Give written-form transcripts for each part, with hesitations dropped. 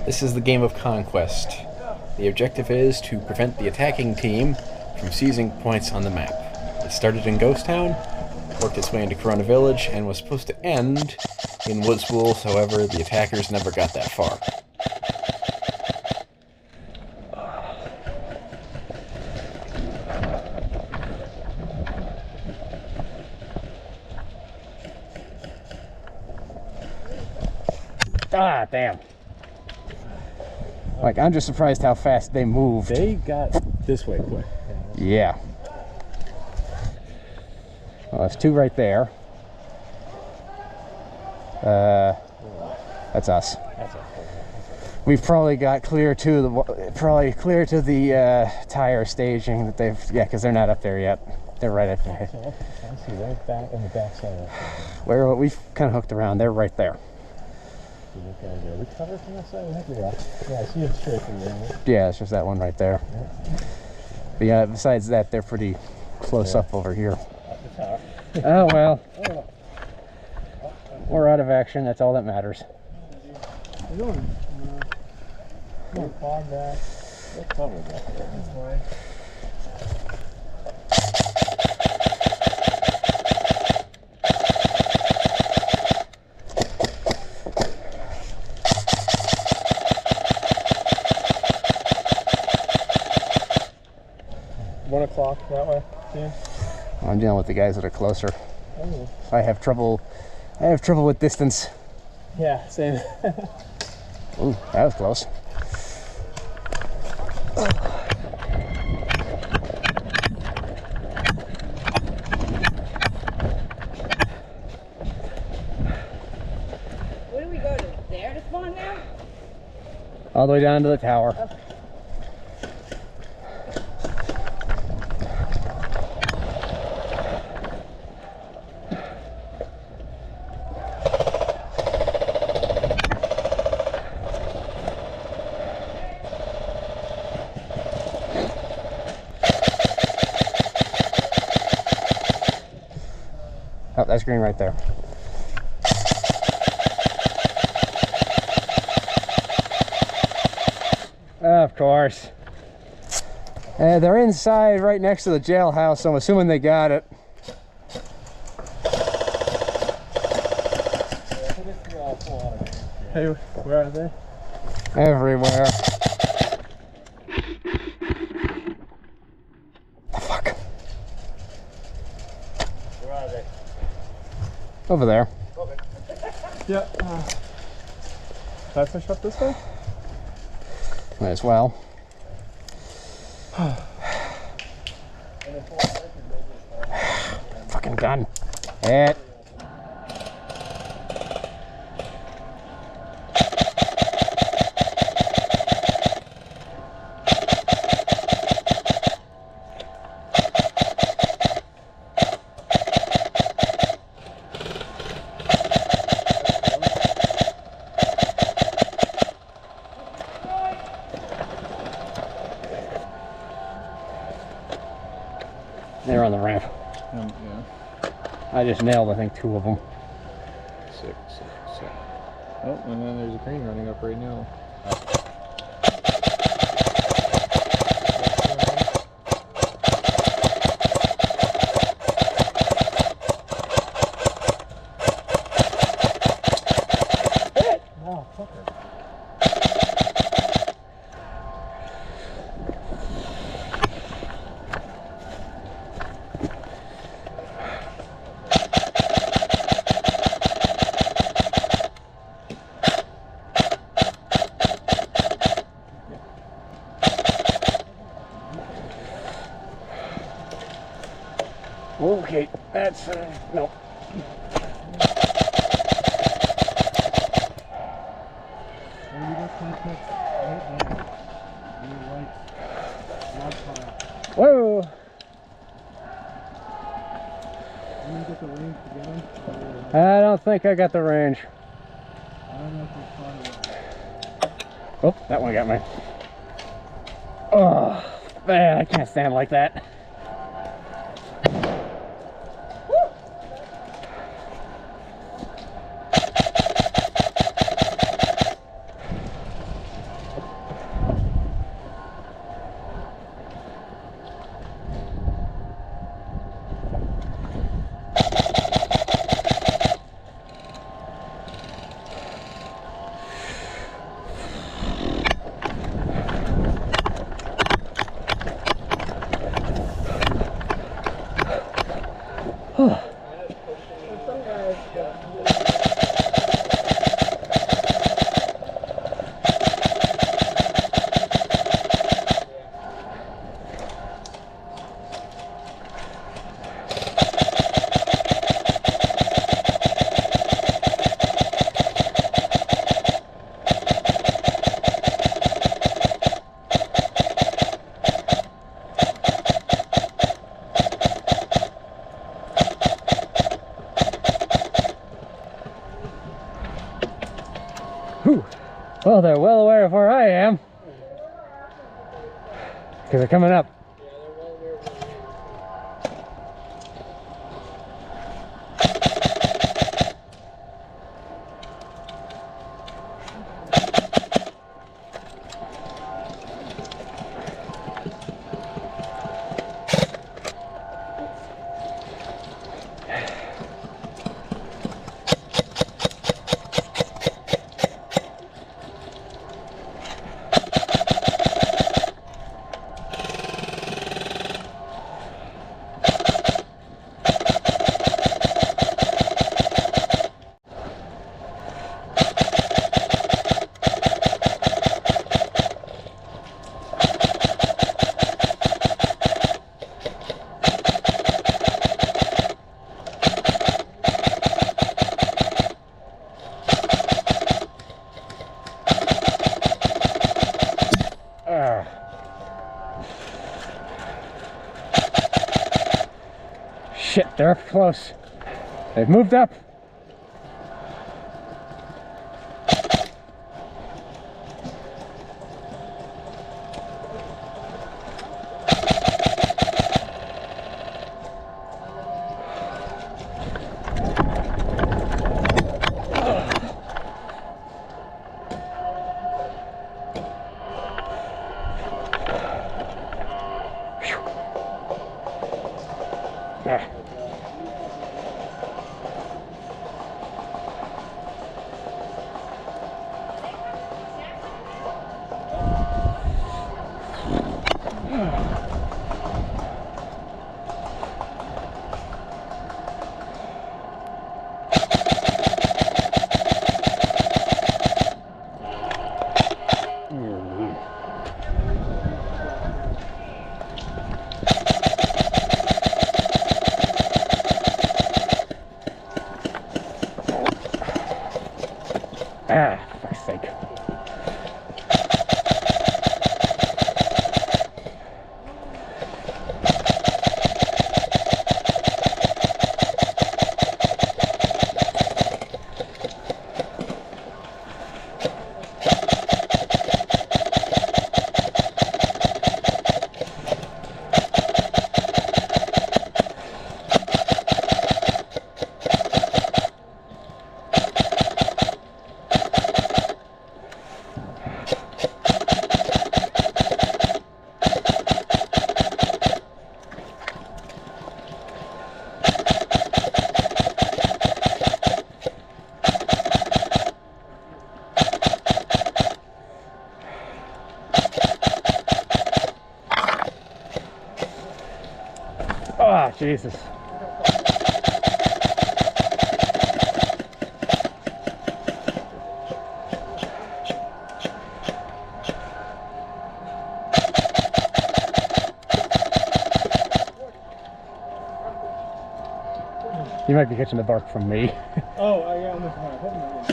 This is the game of Conquest. The objective is to prevent the attacking team from seizing points on the map. It started in Ghost Town, worked its way into Corona Village, and was supposed to end in Woods Wolves. However, the attackers never got that far. Ah, damn. Like, I'm just surprised how fast they moved. They got this way quick. Yeah. Well, there's two right there. That's us. That's okay. We've probably got clear to the tire staging that they've, yeah, because they're not up there yet. They're right up there. I see right back on the back side. Where we've kind of hooked around. They're right there. Are we covered from that side? I think we are. Yeah, I see it straight from there. Yeah, it's just that one right there. Yeah. But yeah, besides that, they're pretty close up over here. Up the top. Oh well. We're out of action. That's all that matters. We're going far back. We'll cover that. That's fine. O'clock that way. Yeah. I'm dealing with the guys that are closer. Oh. I have trouble with distance. Yeah, same. Ooh, that was close. Where do we go to? There to spawn now? All the way down to the tower. Okay. Oh, that's green right there. Of course. They're inside right next to the jailhouse, so I'm assuming they got it. Hey, where are they? Everywhere. The fuck? Where are they? Over there. Okay. Yeah. Can I push up this way? Might as well. Fucking gun. It. They're on the ramp. Yeah. I just nailed, I think, 2 of them. Sick. Oh, and then there's a green running up right now. Oh, fucker. Okay, that's, no. Whoa! I don't think I got the range. Oh, that one got me. Oh, man, I can't stand like that. well aware of where I am. Because they're coming up. Shit, they're up close. They've moved up. Ah, for fuck's sake. Oh, Jesus. You might be catching the bark from me. Oh, yeah, I'm looking.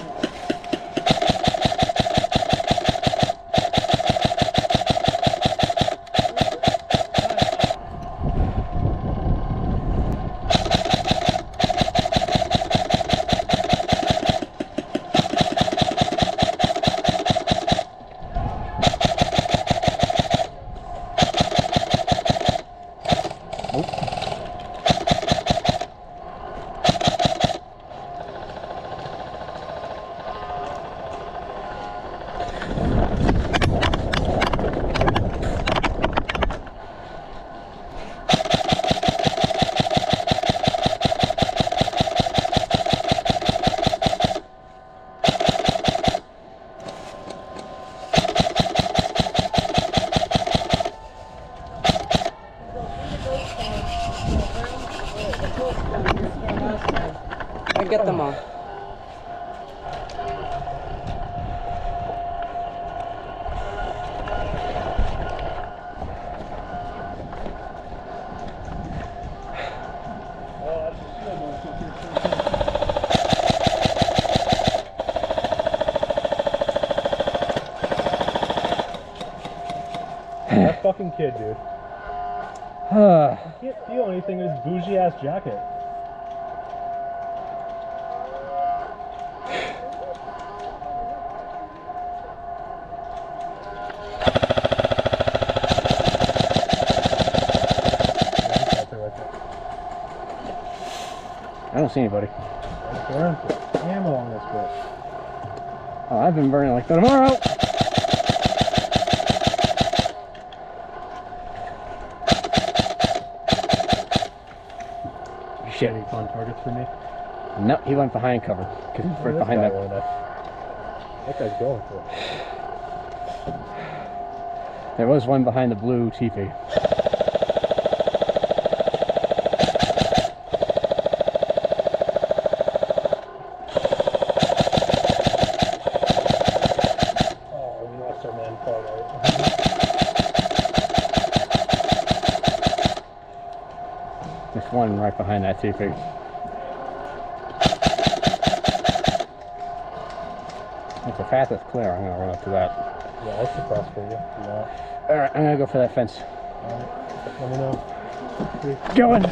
I get them all. That fucking kid, dude. I can't feel anything in his bougie ass jacket. don't see anybody. Burn ammo on this bitch. Oh, I've been burning like tomorrow. Shit. Any fun targets for me? No, he went behind cover. Because he's right behind that. That guy's going for it. There was one behind the blue teepee. Oh, we lost our man far right. There's one right behind that teepee. If the path is clear, I'm gonna run up to that. Yeah, I'll cross for you. Yeah. Alright, I'm gonna go for that fence. Let me know. Going!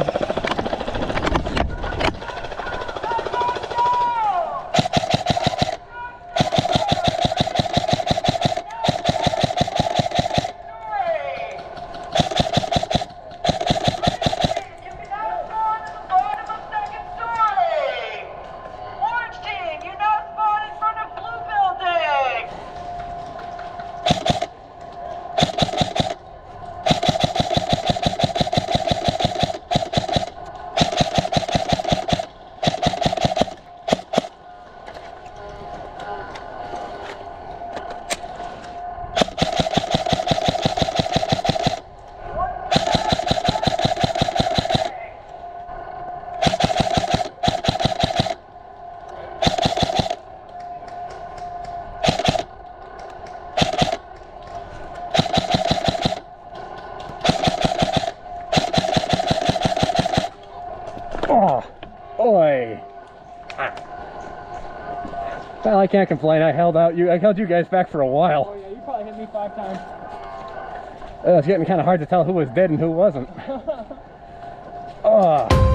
Oh, oi! Well, I can't complain. I held you guys back for a while. Oh yeah, you probably hit me 5 times. It's getting kind of hard to tell who was dead and who wasn't. Oh.